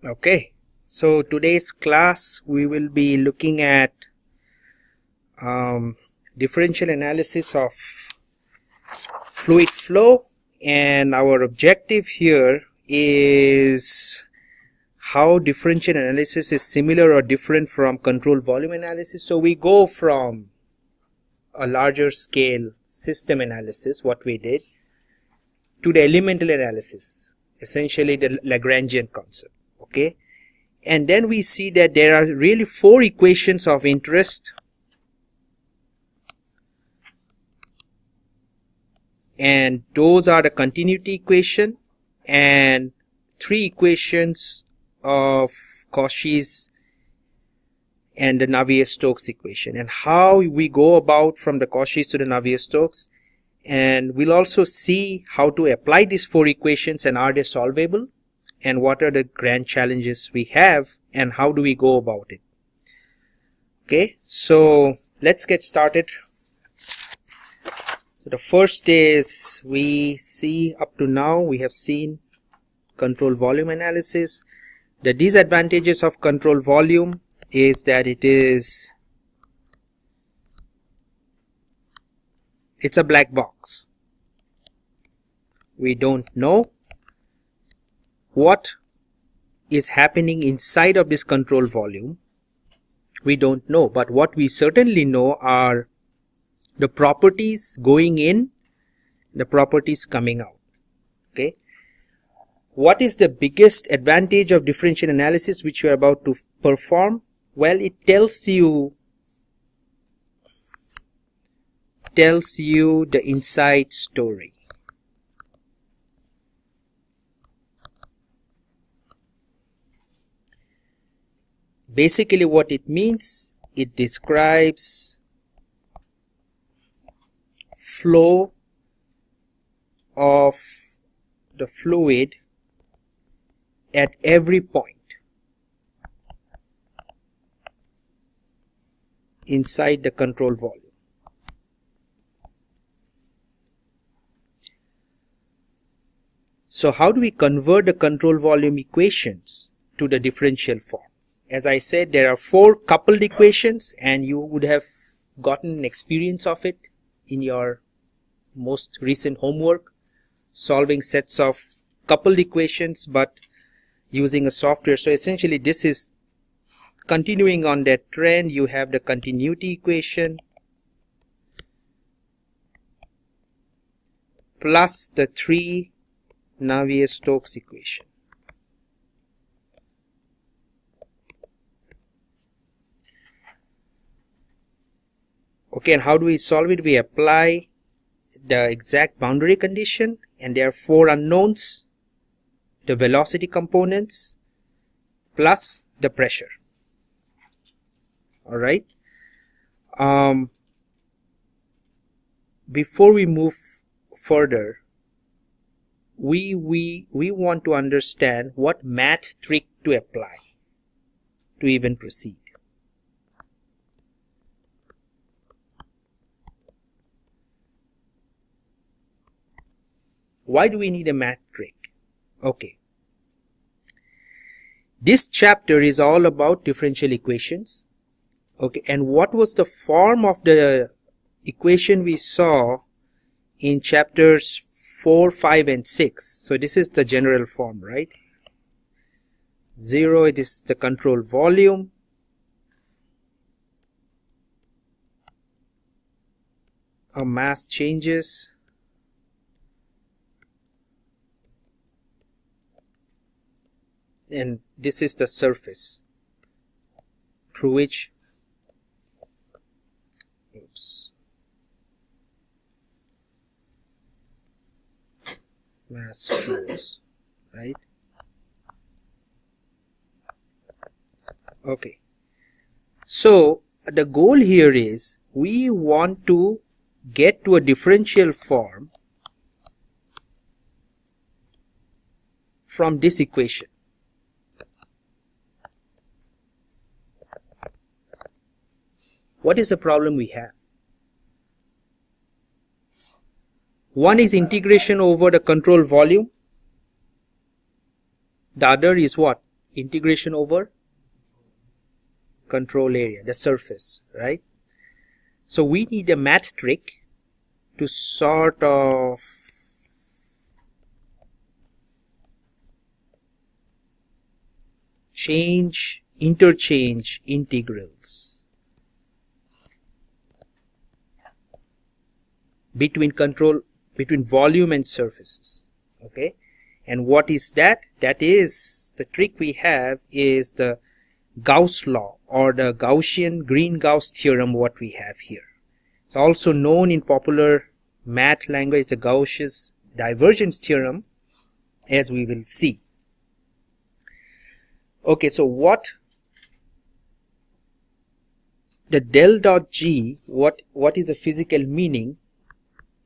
Okay, so today's class we will be looking at differential analysis of fluid flow, and our objective here is how differential analysis is similar or different from control volume analysis. So we go from a larger scale system analysis, what we did, to the elemental analysis, essentially the Lagrangian concept. Okay, and then we see that there are really four equations of interest, and those are the continuity equation and three equations of Cauchy's and the Navier-Stokes equation, and how we go about from the Cauchy's to the Navier-Stokes. And we'll also see how to apply these four equations and are they solvable, and what are the grand challenges we have and how do we go about it. Okay, so let's get started. So the first is, we see up to now we have seen control volume analysis. The disadvantages of control volume is that it's a black box. We don't know what is happening inside of this control volume. We don't know, but what we certainly know are the properties going in, the properties coming out. Okay, what is the biggest advantage of differential analysis which we are about to perform? Well, it tells you the inside story. Basically what it means, it describes flow of the fluid at every point inside the control volume. So how do we convert the control volume equations to the differential form? As I said, there are four coupled equations, and you would have gotten an experience of it in your most recent homework, solving sets of coupled equations but using a software. So essentially this is continuing on that trend. You have the continuity equation plus the three Navier-Stokes equation. Okay, and how do we solve it? We apply the exact boundary condition, and there are four unknowns: the velocity components plus the pressure. All right. Before we move further, we want to understand what math trick to apply to even proceed. Why do we need a math trick? Okay, this chapter is all about differential equations. Okay, and what was the form of the equation we saw in chapters 4, 5 and 6? So this is the general form, right? 0, it is the control volume. Our mass changes. And this is the surface through which mass flows, right? Okay, so the goal here is we want to get to a differential form from this equation. What is the problem we have? One is integration over the control volume. The other is what? Integration over control area, the surface, right? So we need a math trick to sort of interchange integrals between volume and surfaces. Okay, and what is that? That is, the trick we have is the Gauss law, or the Gaussian Green-Gauss theorem, what we have here. It's also known in popular math language the Gauss's divergence theorem, as we will see. Okay, so what the del dot G, what is the physical meaning?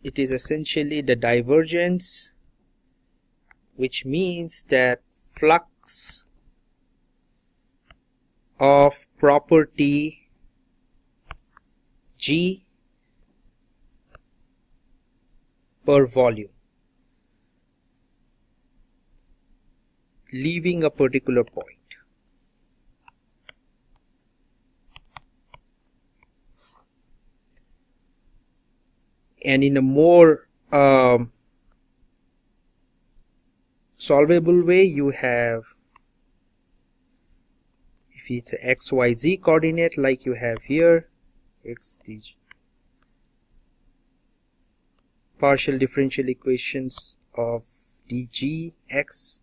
It is essentially the divergence, which means that flux of property G per volume leaving a particular point. And in a more solvable way, you have, if it's a xyz coordinate like you have here, x the partial differential equations of dgx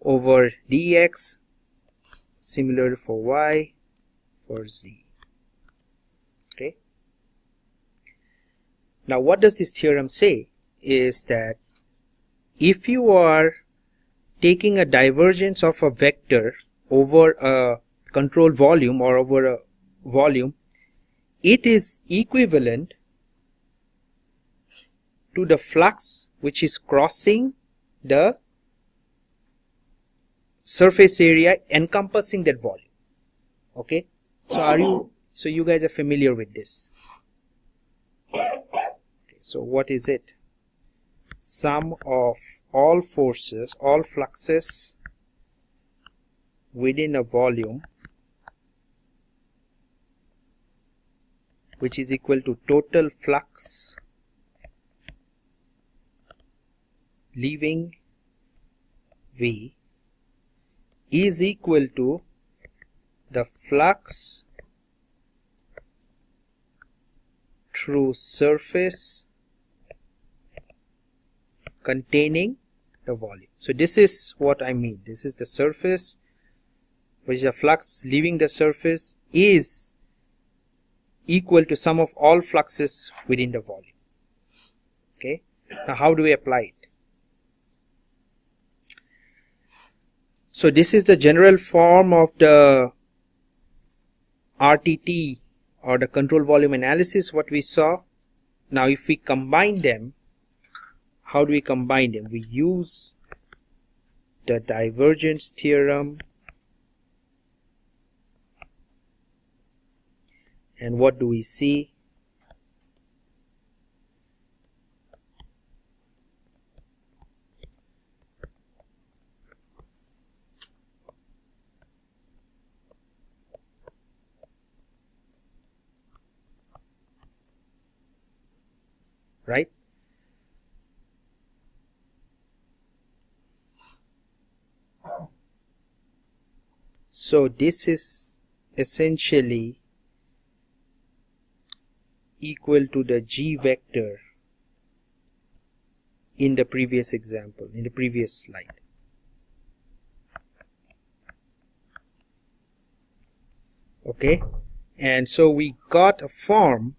over dx, similar for y, for z. Okay, now what does this theorem say is that if you are taking a divergence of a vector over a control volume or over a volume, it is equivalent to the flux which is crossing the surface area encompassing that volume. Okay, so you guys are familiar with this. Okay, so what is it? Sum of all forces, all fluxes within a volume, which is equal to total flux leaving V, is equal to the flux through surface containing the volume. So this is what I mean. This is the surface, which is the flux leaving the surface, is equal to sum of all fluxes within the volume. Okay, now how do we apply it? So this is the general form of the RTT, or the control volume analysis, what we saw. Now if we combine them, how do we combine them? We use the divergence theorem, and what do we see? Right? So this is essentially equal to the G vector in the previous example, in the previous slide. Okay, and so we got a form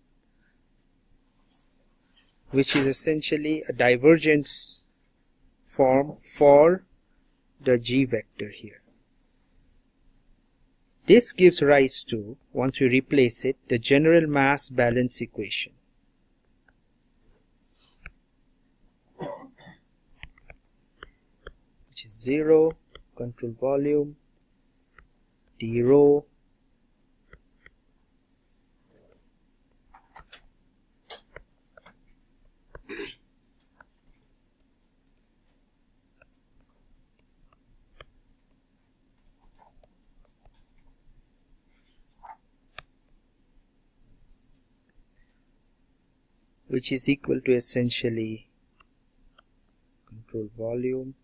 which is essentially a divergence form for the G vector here. This gives rise to, once we replace it, the general mass balance equation. Which is 0 control volume d rho which is equal to essentially control volume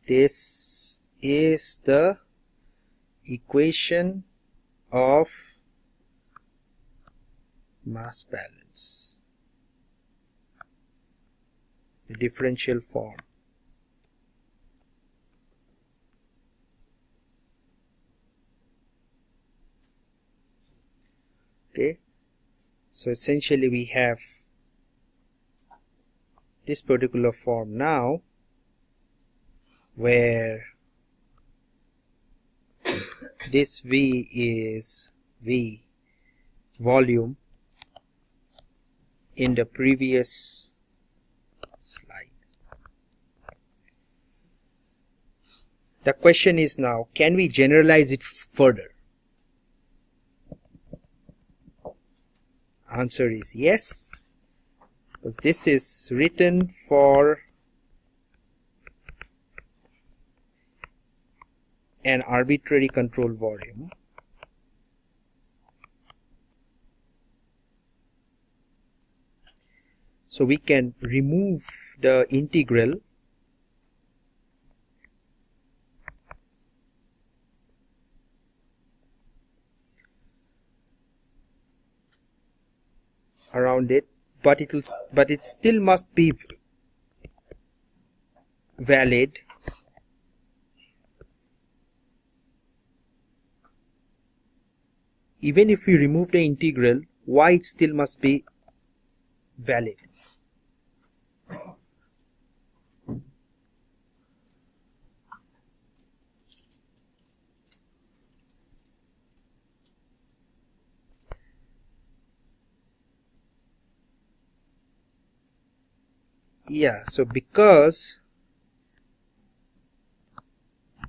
this is the equation of mass balance, the differential form. Okay, so essentially we have this particular form now, where this V is V volume in the previous slide. The question is now, can we generalize it further? Answer is yes, because this is written for an arbitrary control volume. So we can remove the integral around it, but it still must be valid even if we remove the integral. Why it still must be valid? Yeah, so because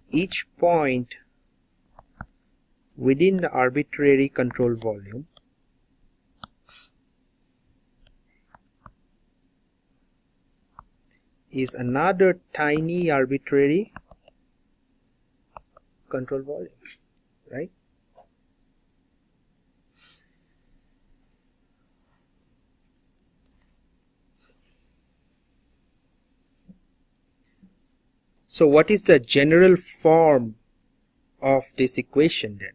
each point within the arbitrary control volume is another tiny arbitrary control volume, right? So what is the general form of this equation then?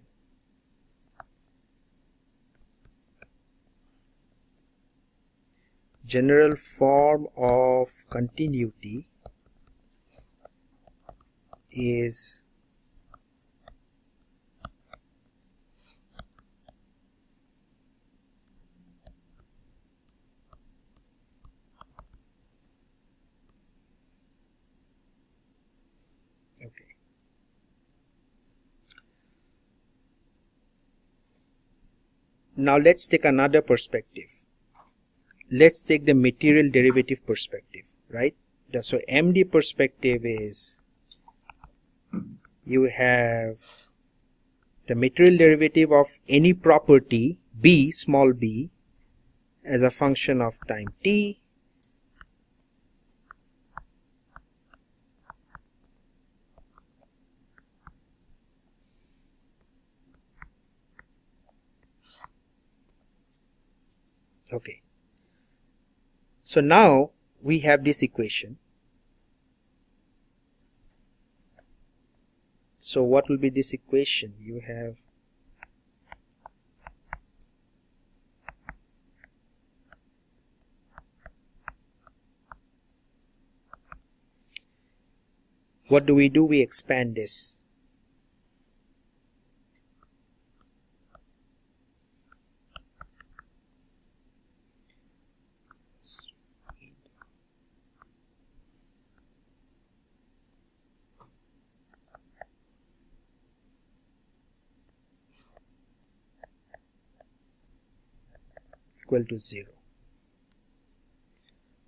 General form of continuity is okay. Now let's take another perspective. Let's take the material derivative perspective, right? So MD perspective is you have the material derivative of any property B, small b, as a function of time t, okay. So now we have this equation. So what will be this equation? You have what do? We expand this. Equal to 0.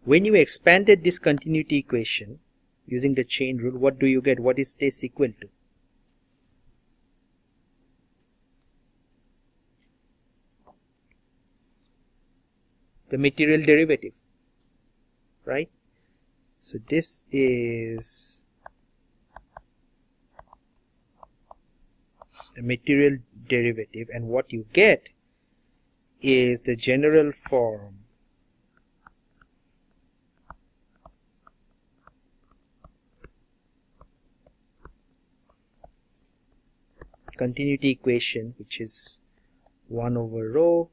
When you expanded this continuity equation using the chain rule, what do you get? What is this equal to? the material derivative, right? So this is the material derivative, and what you get is the general form continuity equation, which is 1 over rho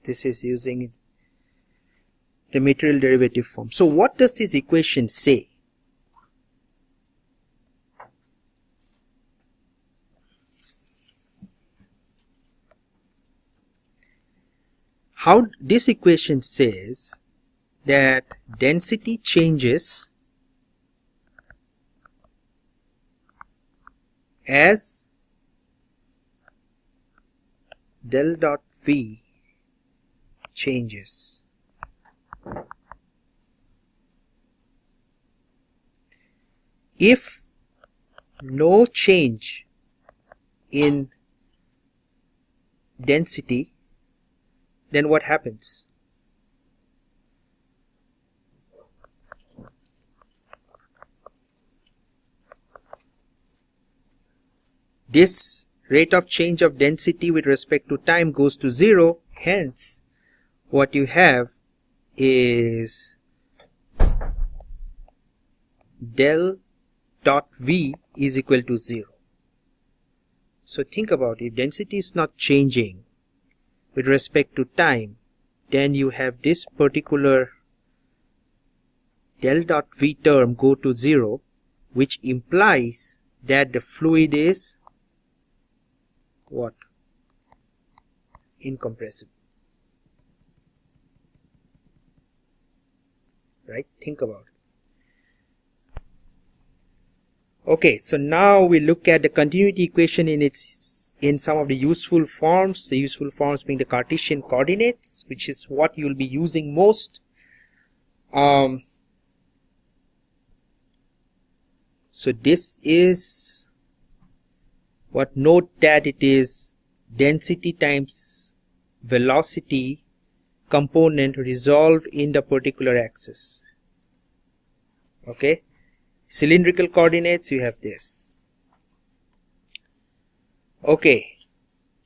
this is using the material derivative form. So what does this equation say? How this equation says that density changes as del dot V changes. If no change in density, then what happens? This rate of change of density with respect to time goes to 0, hence what you have is del dot V is equal to 0. So think about it, density is not changing with respect to time, then you have this particular del dot V term go to 0, which implies that the fluid is what? Incompressible. Right? Think about it. Okay, so now we look at the continuity equation in some of the useful forms. The useful forms being the Cartesian coordinates, which is what you'll be using most. So this is what, note that it is density times velocity component resolved in the particular axis. Okay, cylindrical coordinates, you have this. Okay,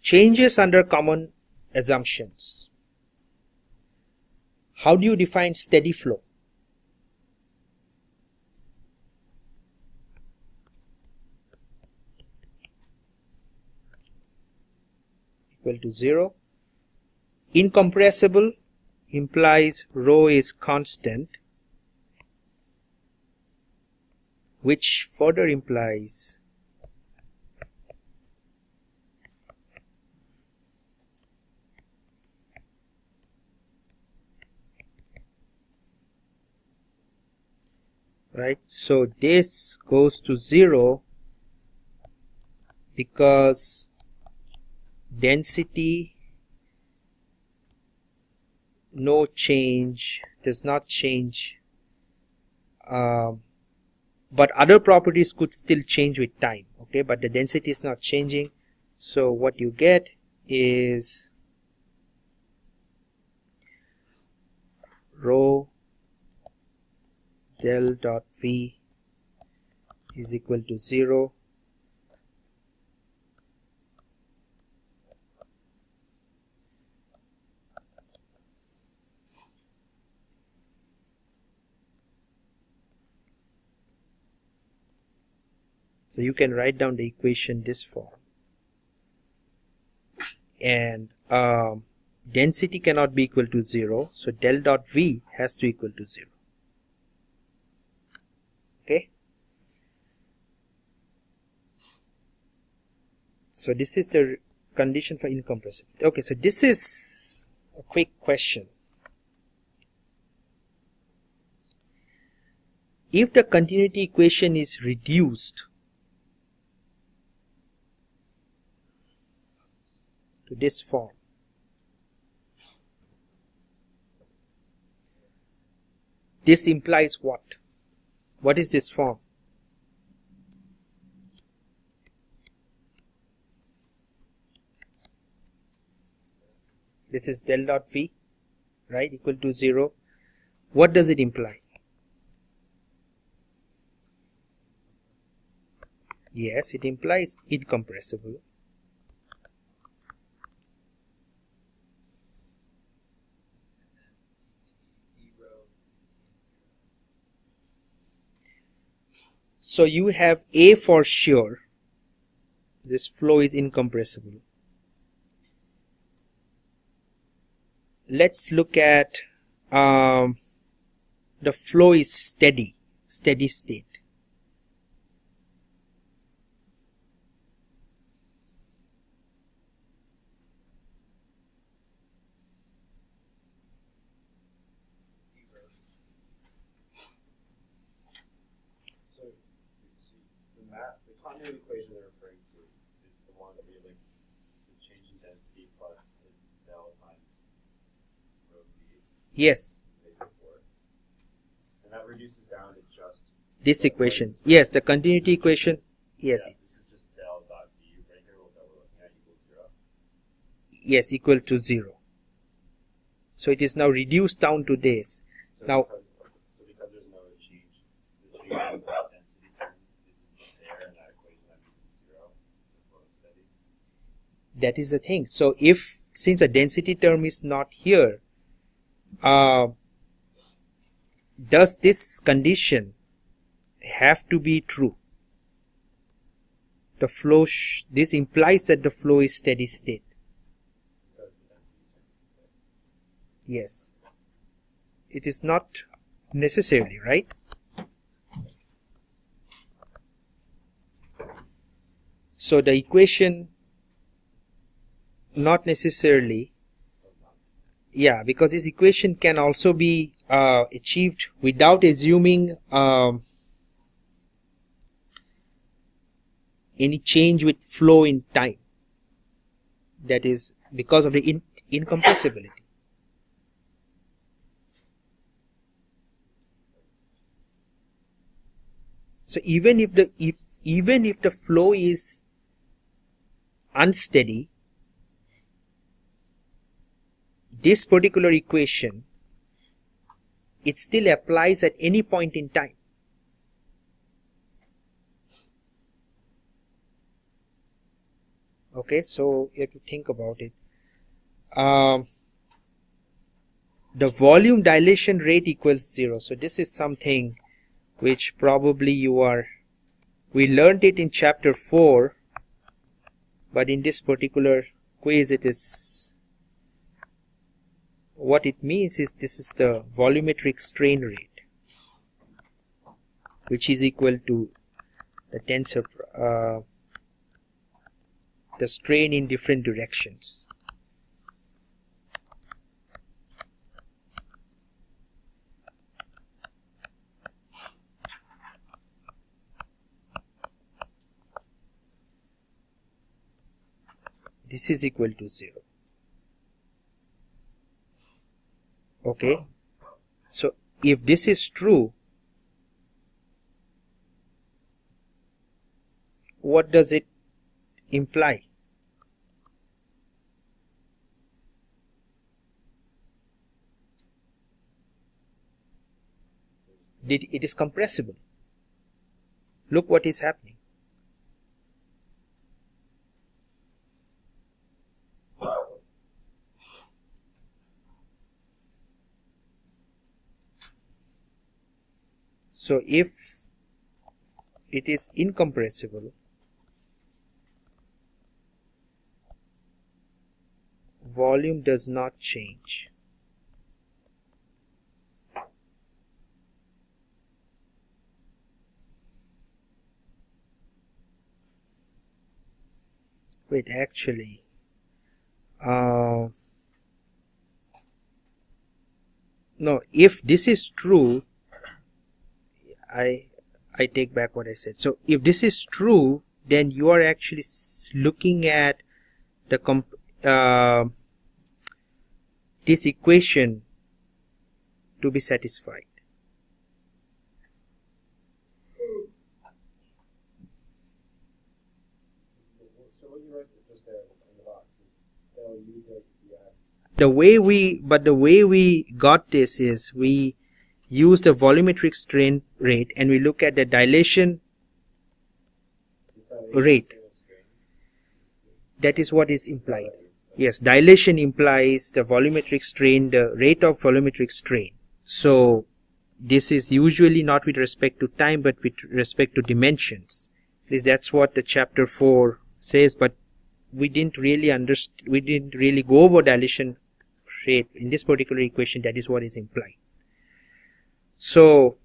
changes under common assumptions. How do you define steady flow? Equal to 0. Incompressible implies rho is constant, which further implies right, so this goes to 0 because density no change, does not change, but other properties could still change with time. Okay, but the density is not changing, so what you get is rho del dot V is equal to 0. So you can write down the equation this form, and density cannot be equal to 0, so del dot V has to equal to 0. Okay, so this is the condition for incompressibility. Okay, so this is a quick question. If the continuity equation is reduced to this form, this implies what? What is this form? This is del dot V, right, equal to 0. What does it imply? Yes, it implies incompressible. So you have A for sure. This flow is incompressible. Let's look at the flow is steady state. So the continuity equation they're referring to is the one that we like the change in density plus the del times rho v. Yes. And that reduces down to just This equation. Yes, the continuity equation. Yes. Yeah, this is just del dot v right here that we're looking at equals 0. Yes, equal to 0. So it is now reduced down to this. So Now, because there's no change, the change in the density term isn't there in that equation, that means it's 0. So flow is steady. that is the thing. So if, since the density term is not here, does this condition have to be true? The flow, this implies that the flow is steady state. Because the density term isn't there. Yes. It is not necessarily, right? So the equation, not necessarily, yeah, because this equation can also be achieved without assuming any change with flow in time. That is because of the incompressibility. So even if the flow is unsteady, this particular equation, it still applies at any point in time. Okay, so you have to think about it. The volume dilation rate equals 0. So this is something which probably we learned it in chapter 4, but in this particular quiz it is, what it means is this is the volumetric strain rate, which is equal to the tensor, the strain in different directions. This is equal to 0. Okay, so if this is true, what does it imply? It is compressible. Look what is happening. So if it is incompressible, volume does not change. Wait, actually, no, if this is true, I take back what I said. So if this is true, then you are actually looking at the this equation to be satisfied. So what you wrote just there in the box, del u dx. The way we got this is we use the volumetric strain rate and we look at the dilation rate. That is what is implied. Yes, dilation implies the volumetric strain, the rate of volumetric strain. So this is usually not with respect to time but with respect to dimensions. At least that's what the chapter 4 says, but we didn't really go over dilation rate in this particular equation. That is what is implied. So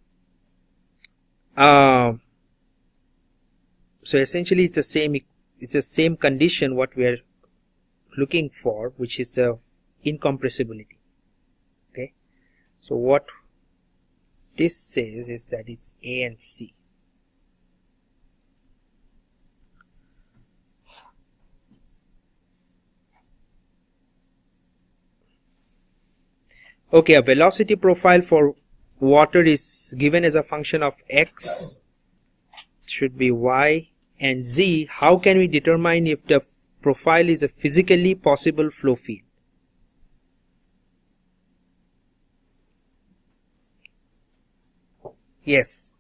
so essentially it's the same condition what we are looking for, which is the incompressibility. Okay, so what this says is that it's A and C. Okay, a velocity profile for water is given as a function of x, should be y, and z. How can we determine if the profile is a physically possible flow field? Yes.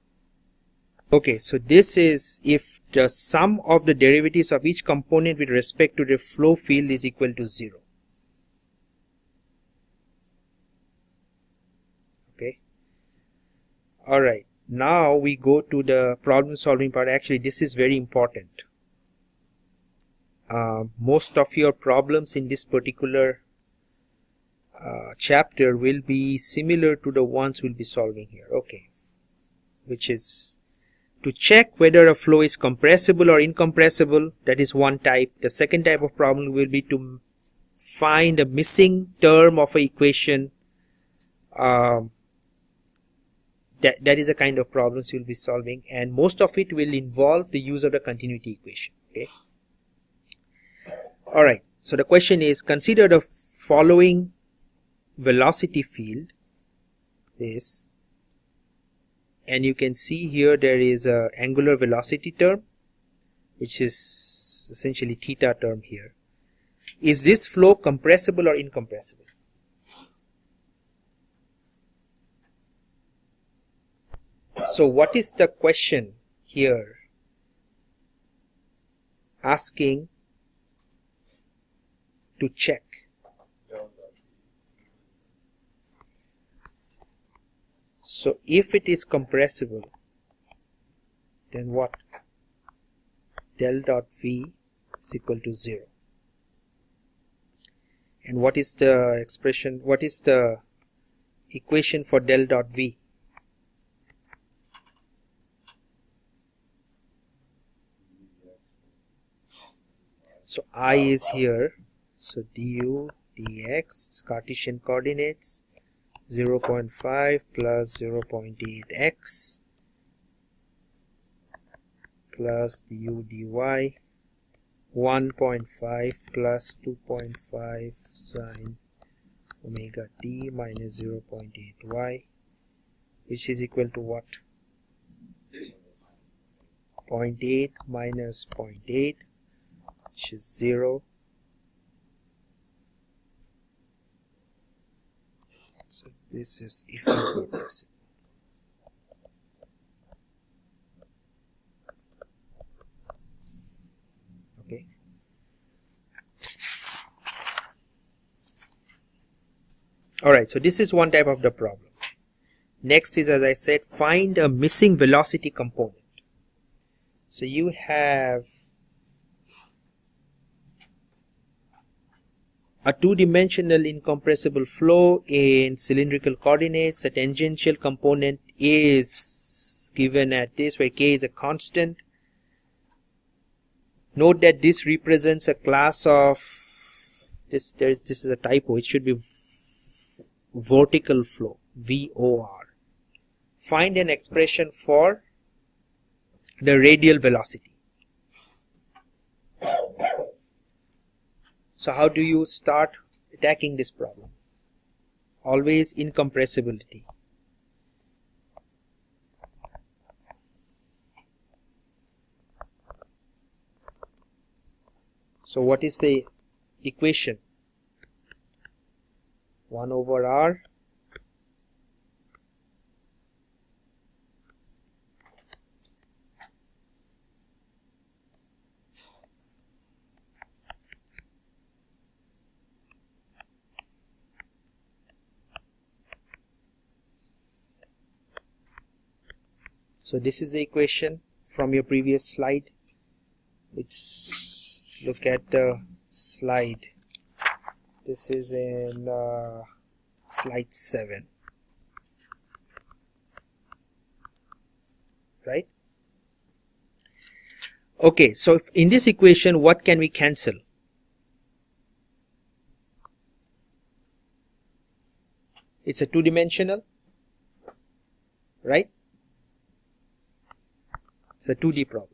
Okay, so this is if the sum of the derivatives of each component with respect to the flow field is equal to 0. Okay. Alright, now we go to the problem solving part. Actually, this is very important. Most of your problems in this particular chapter will be similar to the ones we'll be solving here. Okay, which is to check whether a flow is compressible or incompressible. That is one type. The second type of problem will be to find a missing term of an equation. That is the kind of problems you'll be solving, and most of it will involve the use of the continuity equation. Okay. Alright, so the question is, consider the following velocity field, this, and you can see here there is a angular velocity term, which is essentially theta term here. Is this flow compressible or incompressible? So what is the question here asking to check? So if it is compressible, then what? Del dot V is equal to 0. And what is the expression, what is the equation for del dot V? So I is here, so du dx, Cartesian coordinates, 0.5 plus 0.8x plus du dy, 1.5 plus 2.5 sine omega t minus 0.8y, which is equal to what? 0.8 minus 0.8, which is 0. So this is if incompressible. Okay. Alright, so this is one type of the problem. Next is, as I said, find a missing velocity component. So you have a two-dimensional incompressible flow in cylindrical coordinates. The tangential component is given at this, where k is a constant. Note that this represents a class of this. This is a typo. It should be vertical flow, VOR. Find an expression for the radial velocity. So how do you start attacking this problem? Always incompressibility. So what is the equation? 1 over r So this is the equation from your previous slide. Let's look at the slide. This is in slide 7, right? Okay, so in this equation, what can we cancel? It's a two-dimensional, right? It's a 2D problem.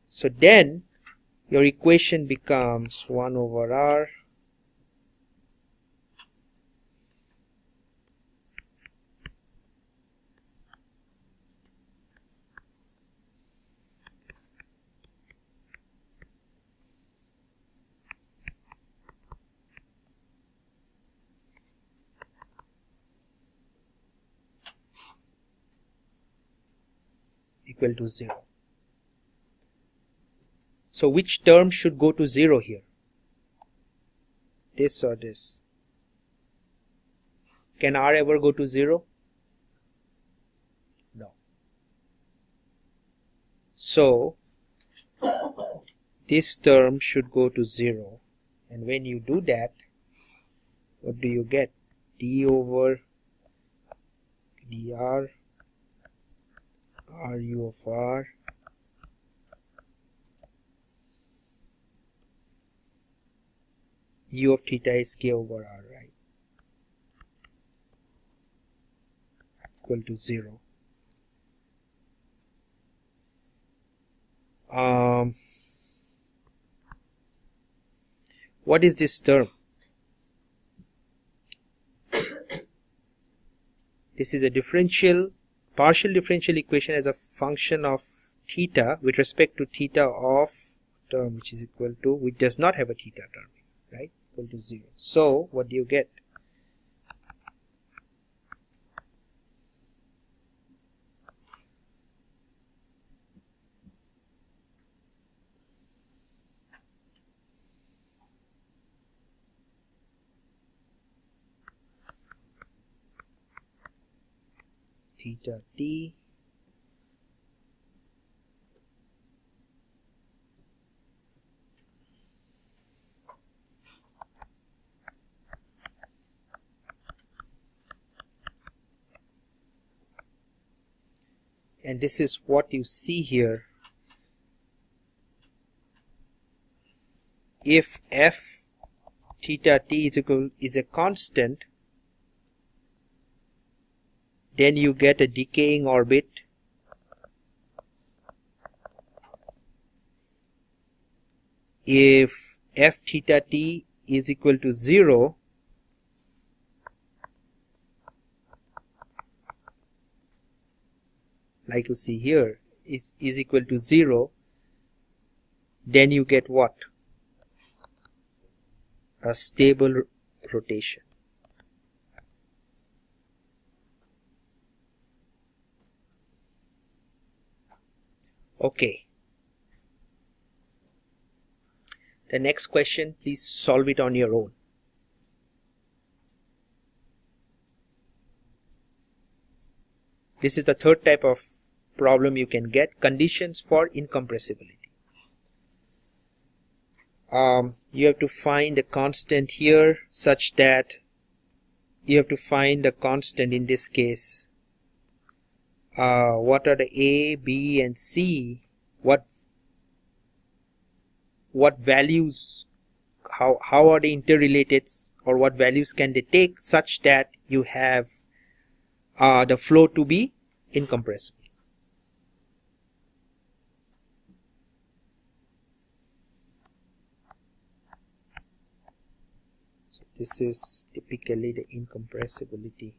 So then your equation becomes 1 over r equal to 0. So which term should go to 0 here? This or this? Can r ever go to 0? No. So this term should go to 0, and when you do that, what do you get? D over dr ru of r u of theta is k over r, right? Equal to 0. What is this term? This is a partial differential equation as a function of theta with respect to theta of term which is equal to, which does not have a theta term, right? Equal to 0. So what do you get? Theta t and this is what you see here. If f theta t is a constant, then you get a decaying orbit if f theta t is equal to 0, like you see here, is equal to 0, then you get what? A stable rotation. Okay. The next question, please solve it on your own. This is the third type of problem you can get, conditions for incompressibility. You have to find a constant here such that you have to find a constant in this case. What are the A, B and C? What values, how are they interrelated, or what values can they take such that you have the flow to be incompressible? So this is typically the incompressibility.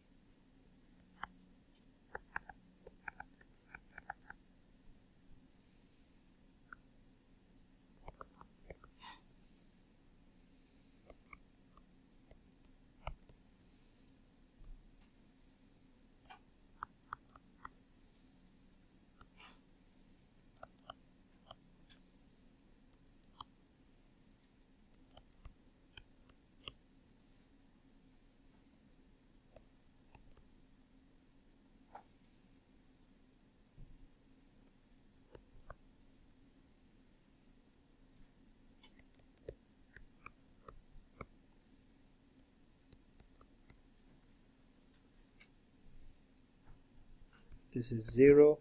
This is 0.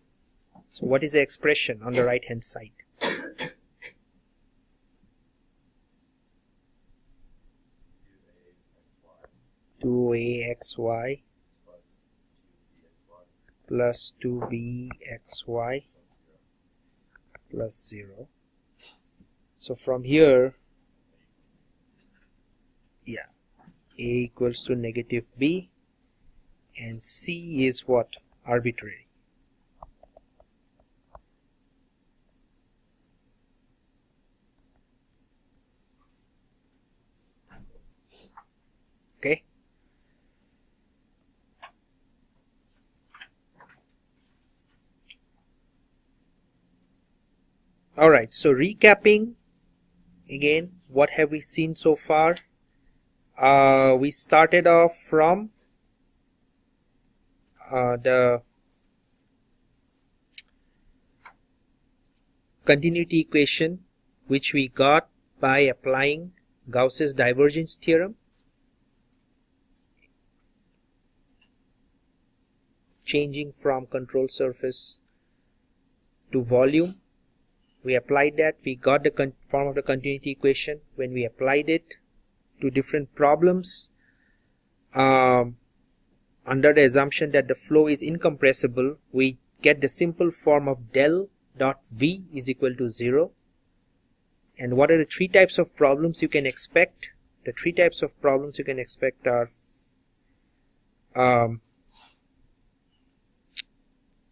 So what is the expression on the right hand side? 2axy plus 2bxy plus 0. So from here, yeah, a equals to negative b, and c is what? Arbitrary. Okay. Alright, so recapping again, what have we seen so far? We started off from the continuity equation, which we got by applying Gauss's divergence theorem, changing from control surface to volume. We applied that, we got the form of the continuity equation. When we applied it to different problems, under the assumption that the flow is incompressible, we get the simple form of del dot v is equal to 0. And what are the three types of problems you can expect? The three types of problems you can expect are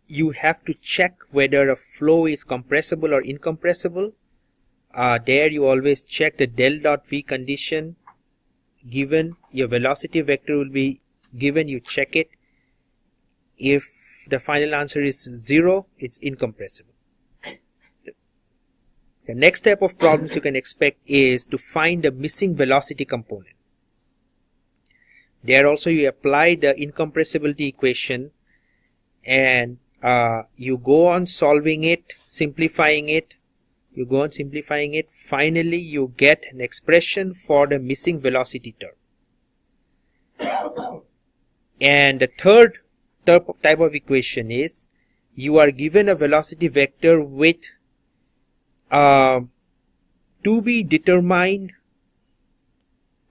you have to check whether a flow is compressible or incompressible. There you always check the del dot v condition. Given your velocity vector will be given, you check it. If the final answer is 0, it's incompressible. The next type of problems you can expect is to find the missing velocity component. There also you apply the incompressibility equation, and you go on solving it, simplifying it. You go on simplifying it. Finally, you get an expression for the missing velocity term. And the third type of equation is you are given a velocity vector with to be determined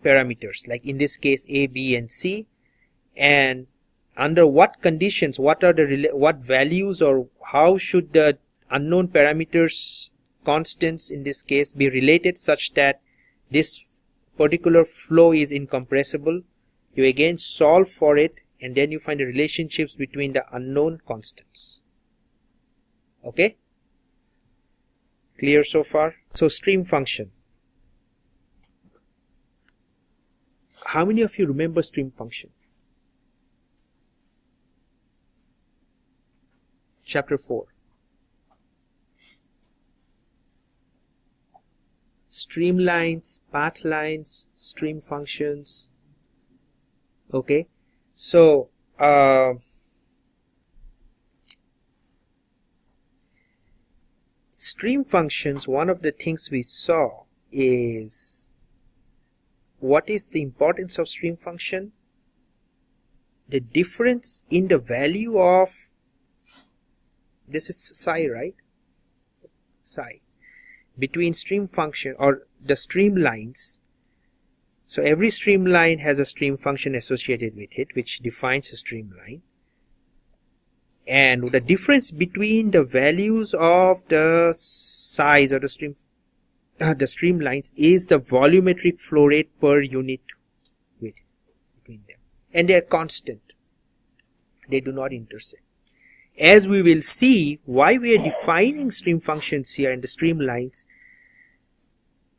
parameters, like in this case a, b, and c, and under what conditions, what values, or how should the unknown parameters, constants in this case, be related such that this particular flow is incompressible. You again solve for it, and then you find the relationships between the unknown constants. Okay, clear so far? So stream function, how many of you remember stream function? Chapter 4. Streamlines, path lines, stream functions. Okay, so stream functions, one of the things we saw is, what is the importance of stream function? The difference in the value of, this is psi, right? Psi. Between stream function or the streamlines. So every streamline has a stream function associated with it, which defines a streamline. And the difference between the values of the size of the streamlines is the volumetric flow rate per unit width between them. And they are constant. They do not intersect. As we will see, why we are defining stream functions here and the streamlines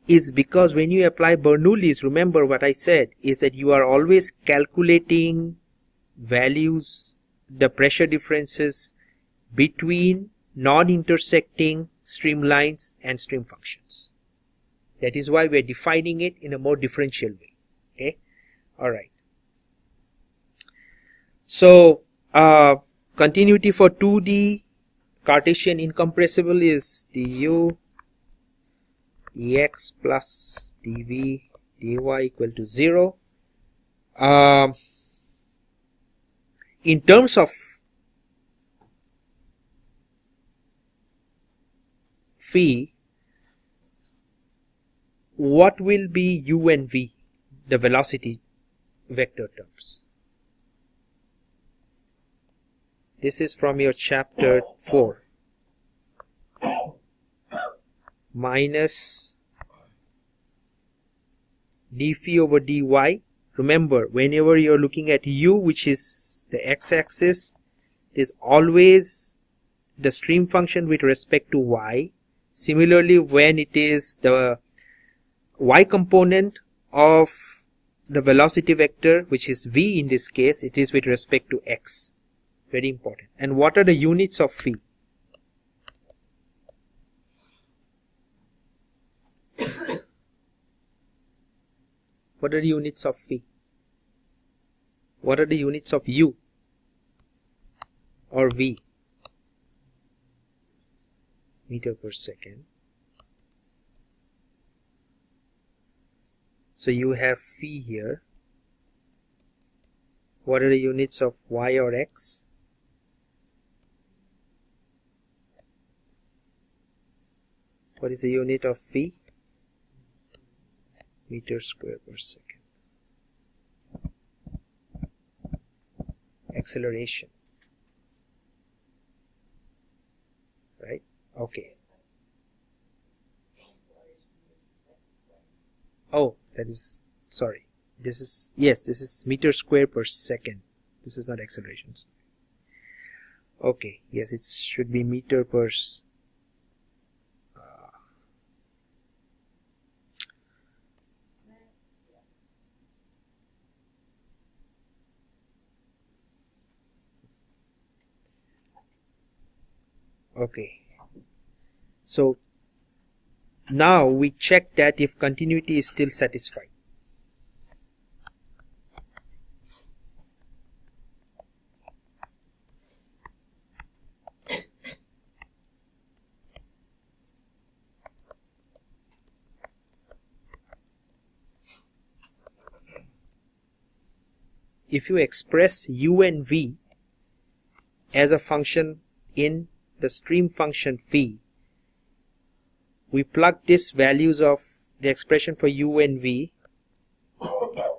is because when you apply Bernoulli's, remember what I said, is that you are always calculating values, the pressure differences between non-intersecting streamlines and stream functions. That is why we are defining it in a more differential way. Okay, all right. So continuity for 2D Cartesian incompressible is du dx plus dv dy equal to 0. In terms of phi, what will be u and v, the velocity vector terms? This is from your chapter 4. Minus d phi over dy. Remember, whenever you're looking at u, which is the x-axis, is always the stream function with respect to y. Similarly, when it is the y component of the velocity vector, which is v in this case, it is with respect to x. Very important. And what are the units of phi? What are the units of phi? What are the units of u or v? Meter per second. So you have phi here. What are the units of y or x? What is the unit of phi? Meter square per second. Acceleration. Right? Okay. Oh, that is, sorry. This is, yes, this is meter square per second. This is not accelerations. Okay, yes, it should be meter per okay. So now we check that if continuity is still satisfied. If you express u and v as a function in the stream function phi, we plug these values of the expression for u and v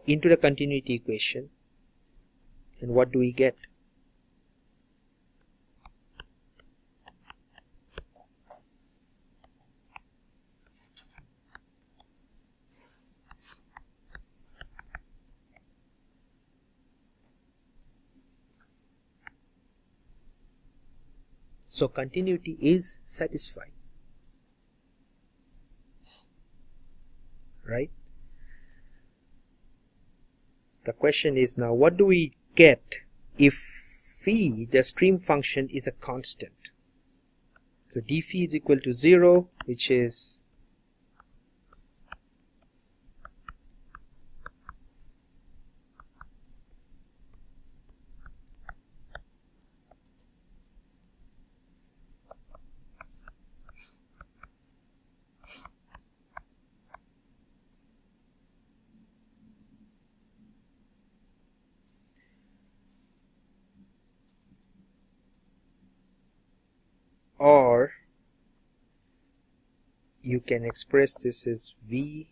into the continuity equation, and what do we get? So continuity is satisfied, right? The question is now, what do we get if phi, the stream function, is a constant? So d phi is equal to 0, which is or you can express this as v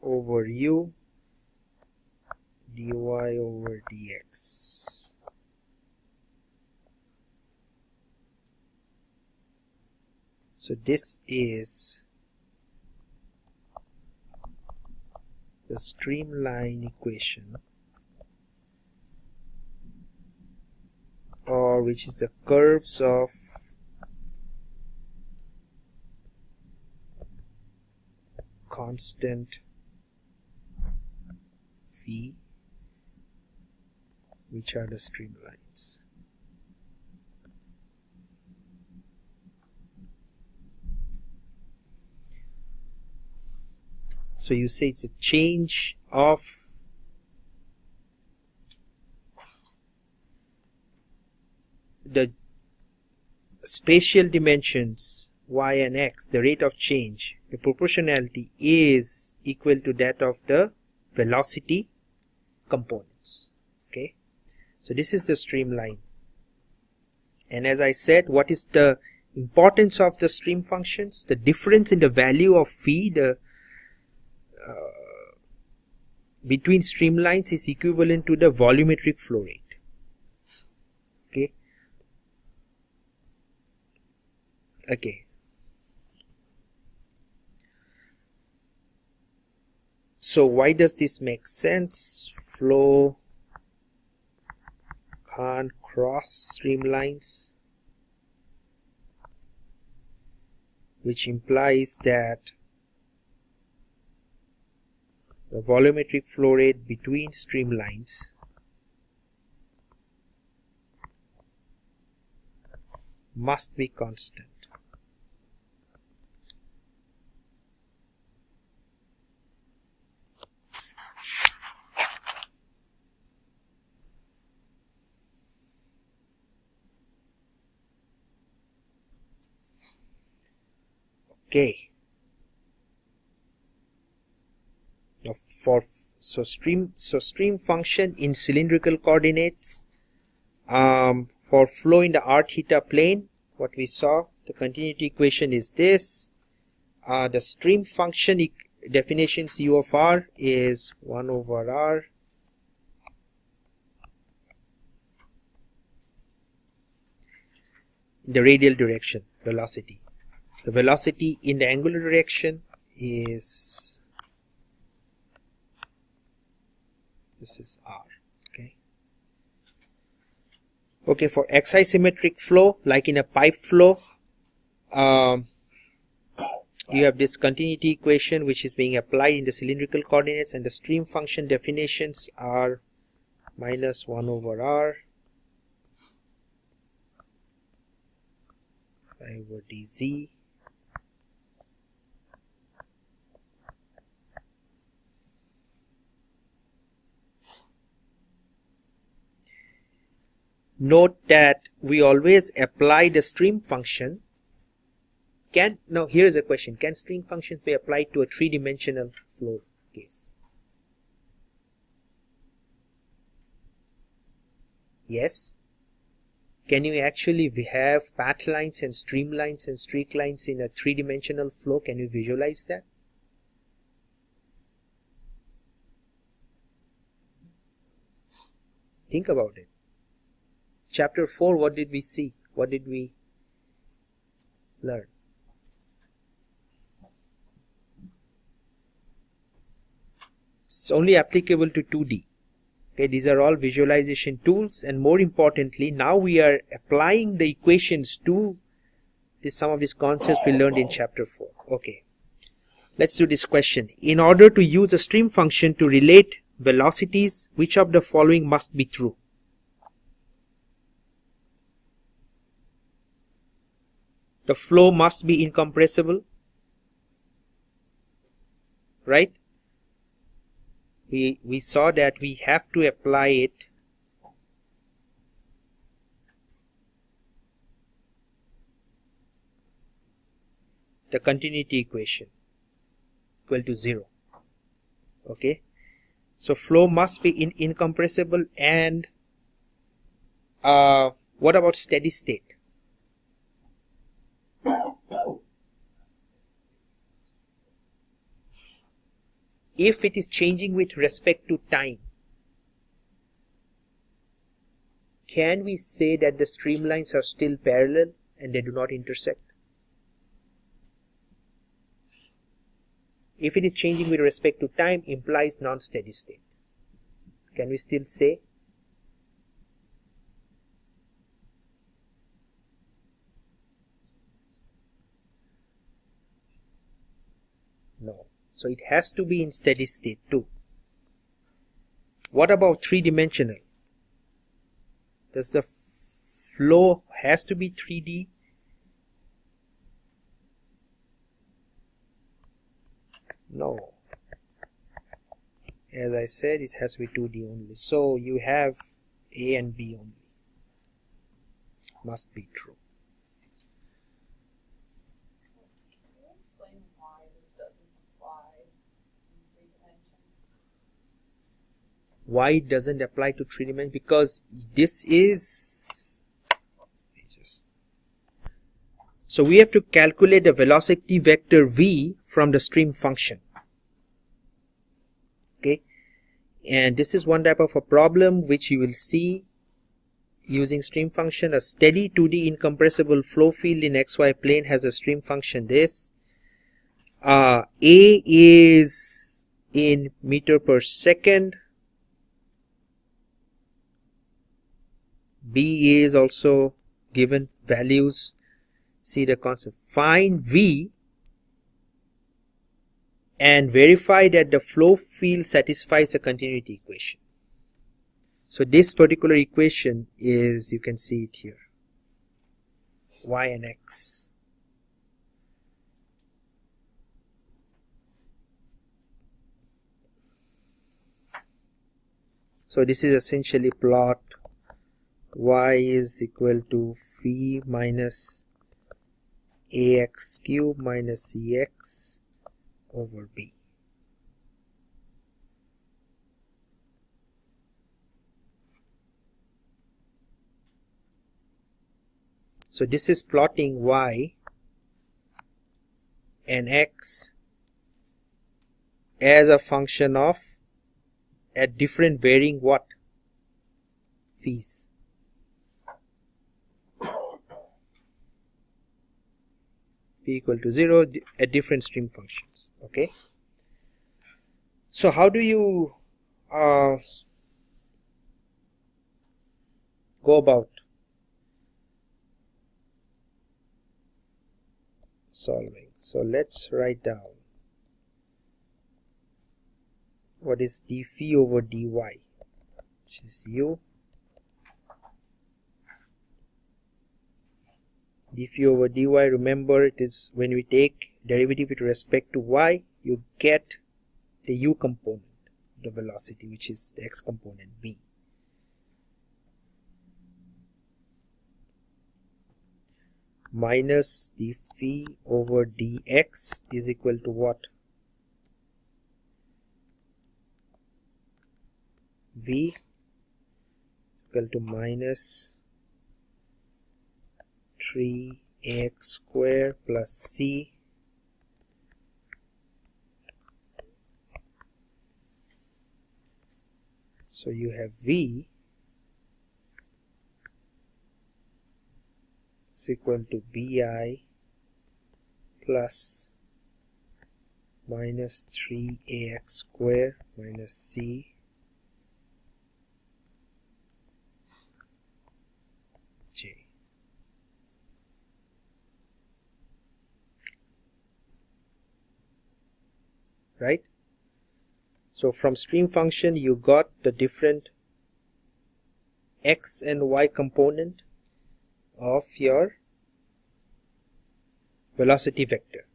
over u dy over dx. So this is the streamline equation, or which is the curves of constant phi, which are the streamlines. So you say it's a change of the spatial dimensions y and x, the rate of change, the proportionality is equal to that of the velocity components. Okay, So this is the streamline. And as I said, what is the importance of the stream functions? The difference in the value of phi between streamlines is equivalent to the volumetric flow rate. Okay. Okay. So why does this make sense? Flow can't cross streamlines, which implies that the volumetric flow rate between streamlines must be constant. Okay. Now stream function in cylindrical coordinates, for flow in the r theta plane, what we saw, the continuity equation is this. The stream function definitions u of r is 1 over r in the radial direction, velocity. The velocity in the angular direction is, this is r. Okay, for xi symmetric flow, like in a pipe flow, you have this continuity equation which is being applied in the cylindrical coordinates, and the stream function definitions are minus 1 over r over dz Note that we always apply the stream function. Now here is a question: can stream functions be applied to a three-dimensional flow case? Yes. Can you actually have path lines and streamlines and streak lines in a three-dimensional flow? Can you visualize that? Think about it. Chapter 4, what did we see? What did we learn? It's only applicable to 2D. Okay, these are all visualization tools, and more importantly, now we are applying the equations to some of these concepts we learned in chapter 4. Okay, let's do this question. In order to use a stream function to relate velocities, which of the following must be true? The flow must be incompressible, right? We saw that we have to apply it the continuity equation equal to 0. Okay, so flow must be incompressible. And what about steady state? If it is changing with respect to time, can we say that the streamlines are still parallel and they do not intersect? If it is changing with respect to time, implies non-steady state. Can we still say? No. So it has to be in steady state too. What about three-dimensional? Does the flow has to be 3D? No. As I said, it has to be 2D only. So you have A and B only. Must be true. Why it doesn't apply to 3 dimensions? Because this is so we have to calculate the velocity vector v from the stream function. Okay, and this is one type of a problem which you will see using stream function. A steady 2D incompressible flow field in xy plane has a stream function this. A is in meter per second. B is also given values. See the concept. Find V and verify that the flow field satisfies a continuity equation. So this particular equation is, you can see it here, y and x. So this is essentially plot y is equal to v minus ax cube minus ex over b. So this is plotting y and x as a function of at different varying what? V's. V equal to 0 at different stream functions. Okay. So how do you go about solving? So let's write down what is dphi over dy, which is u. Dphi over dy, remember, it is when we take derivative with respect to y, you get the u component, the velocity, which is the x component b. Minus dphi over dx is equal to what? V equal to minus 3ax square plus c so you have v is equal to bi plus minus 3ax square minus c j. Right? So from stream function you got the different x and y component of your velocity vector.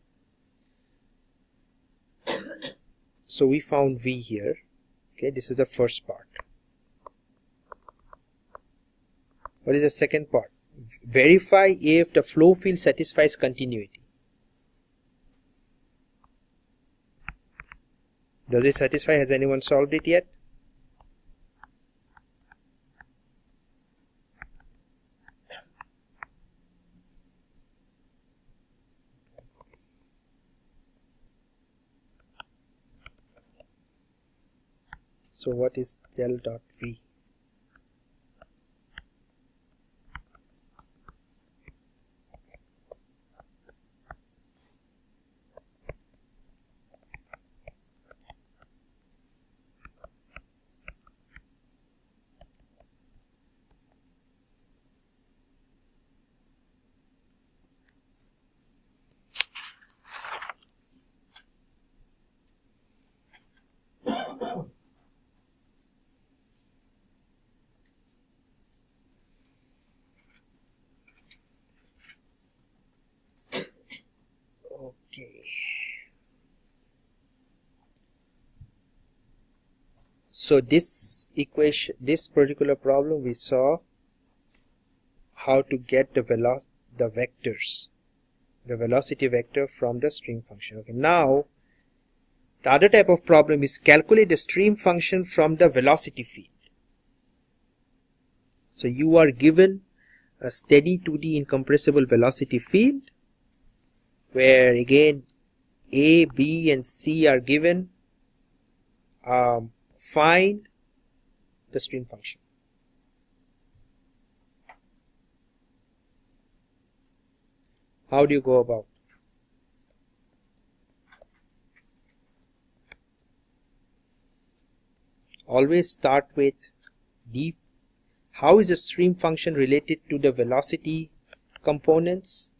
So we found v here. Okay, this is the first part. What is the second part? Verify if the flow field satisfies continuity. Does it satisfy? Has anyone solved it yet? So what is del dot v? Okay. So this equation, this particular problem, we saw how to get the vectors, the velocity vector from the stream function. Okay, now The other type of problem is calculate the stream function from the velocity field. So you are given a steady 2D incompressible velocity field where again A, B and C are given. Find the stream function. How do you go about? Always start with d. How is the stream function related to the velocity components?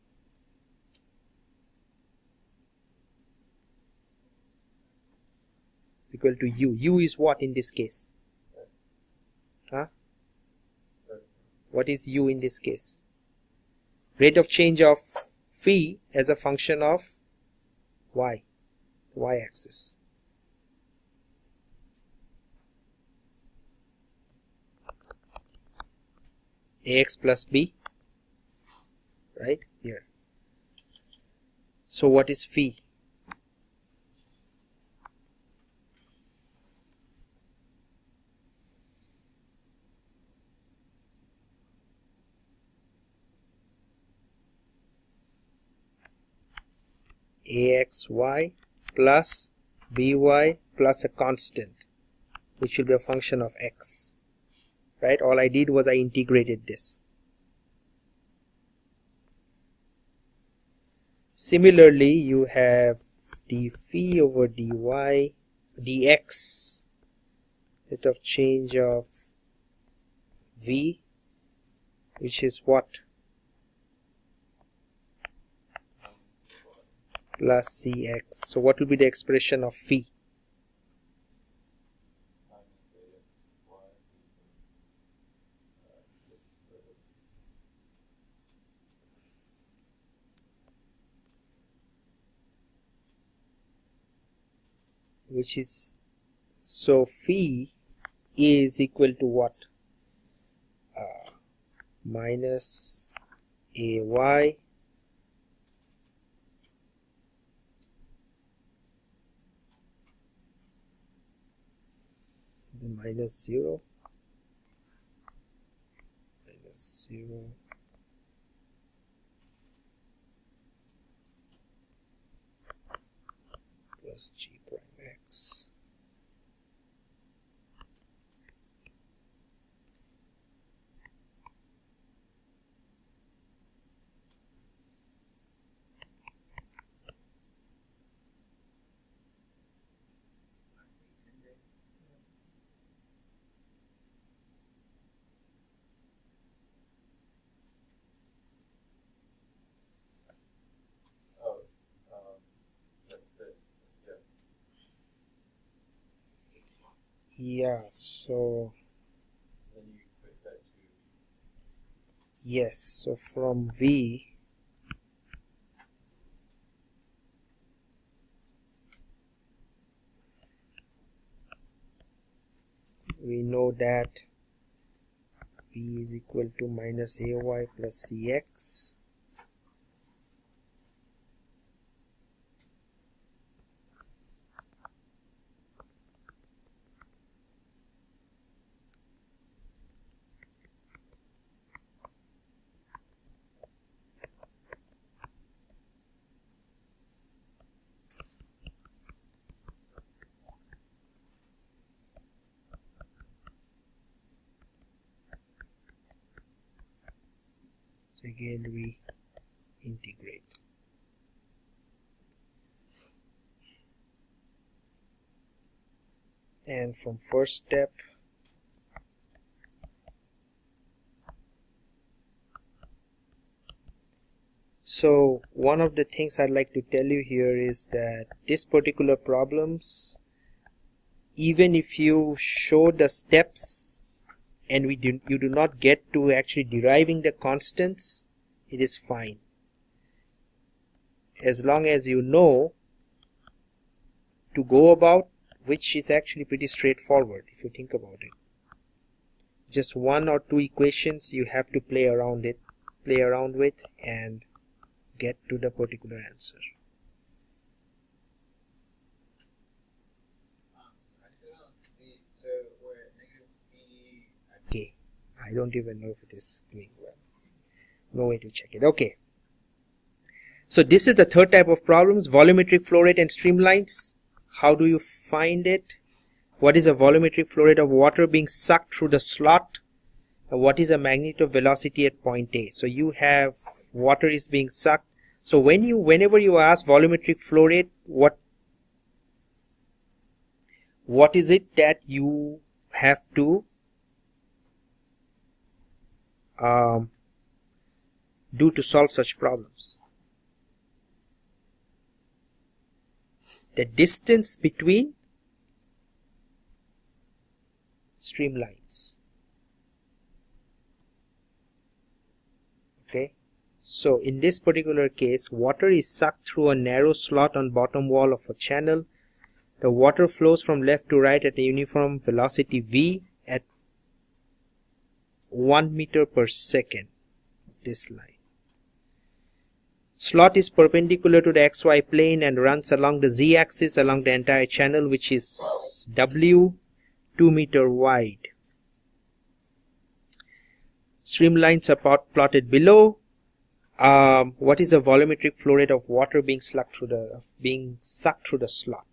Equal to u. U is what in this case? Huh? What is u in this case? Rate of change of phi as a function of y-axis. Ax plus b, right here. So what is phi? Axy plus by plus a constant, which will be a function of x. Right, all I did was I integrated this. Similarly, you have d phi over dy dx, rate of change of v, which is what? Plus cx. So what will be the expression of phi? Which is, so phi is equal to what? Minus ay minus 0 plus g prime x. Yeah, so Then you equate that to yes, so from v we know that v is equal to minus ay plus cx. So again we integrate. And from first step so one of the things I'd like to tell you here is that this particular problems, even if you show the steps and you do not get to actually deriving the constants, it is fine, as long as you know to go about, which is actually pretty straightforward if you think about it. Just one or two equations you have to play around with and get to the particular answer. I don't even know if it is doing well. No way to check it. Okay. So this is the third type of problems, volumetric flow rate and streamlines. How do you find it? What is a volumetric flow rate of water being sucked through the slot? And what is a magnitude of velocity at point A? So you have water is being sucked. So whenever you ask volumetric flow rate, what is it that you have to do to solve such problems? The distance between streamlines. Okay, so in this particular case, water is sucked through a narrow slot on bottom wall of a channel. The water flows from left to right at a uniform velocity v at 1 meter per second. This line. Slot is perpendicular to the xy plane and runs along the z-axis along the entire channel, which is w, 2 meter wide. Streamlines are plotted below. What is the volumetric flow rate of water being sucked through the slot?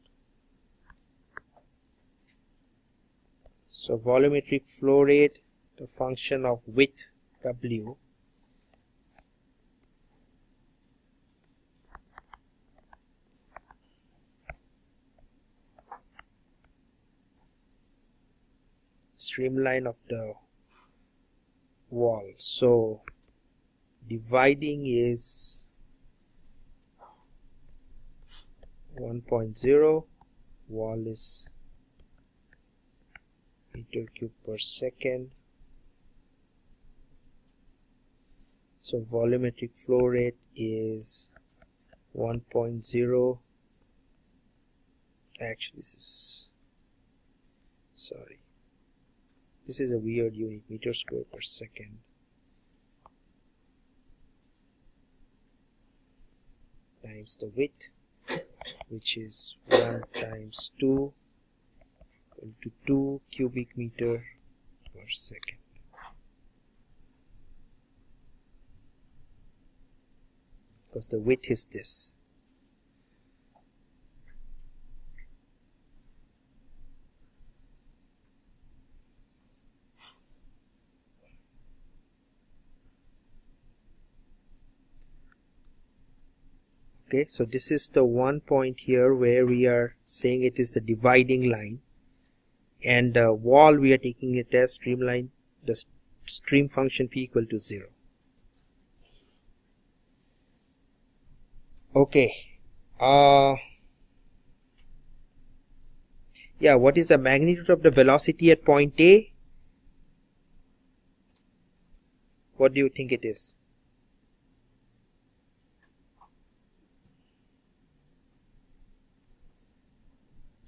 So volumetric flow rate, the function of width w, streamline of the wall. So dividing is 1.0, wall is meter cube per second. So volumetric flow rate is 1.0. Actually, this is a weird unit, meter square per second. Times the width, which is 1 times 2 equal to 2 cubic meter per second. Because the width is this. Okay, so this is the one point here where we are saying it is the dividing line, and the wall we are taking it as streamline, the stream function phi equal to 0. Okay, yeah, what is the magnitude of the velocity at point A? What do you think it is?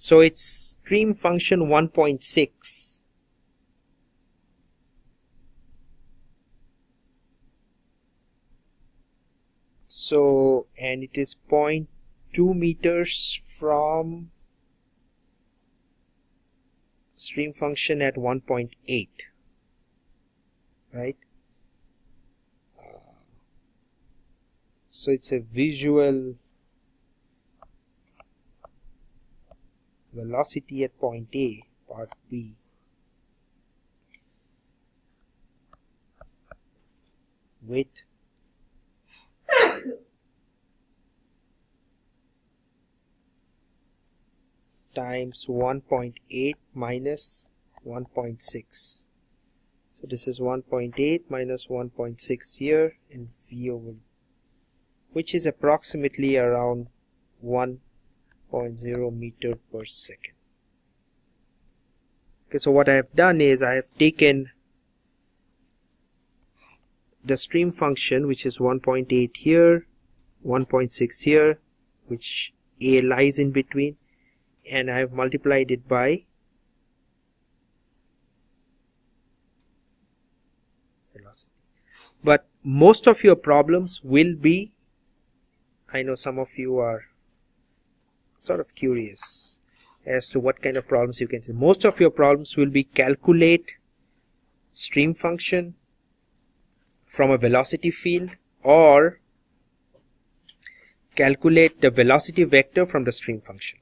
So it's stream function 1.6. So, and it is 0.2 meters from stream function at 1.8, right? So it's a visual velocity at point A, part B, with times 1.8 minus 1.6. So this is 1.8 minus 1.6 here, and V over, which is approximately around 1.0 meter per second. Okay, so what I have done is I have taken the stream function, which is 1.8 here, 1.6 here, which A lies in between, and I have multiplied it by velocity. But most of your problems will be, I know some of you are sort of curious as to what kind of problems you can see. Most of your problems will be calculate stream function from a velocity field, or calculate the velocity vector from the stream function.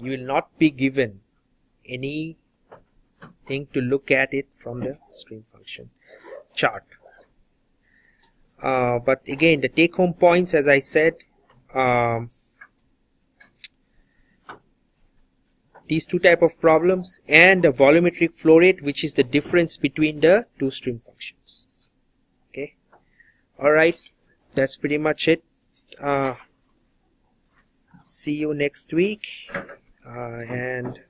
You will not be given anything to look at it from the stream function chart. But again, the take home points, as I said, these two type of problems and the volumetric flow rate, which is the difference between the two stream functions. Okay, alright, that's pretty much it. See you next week, and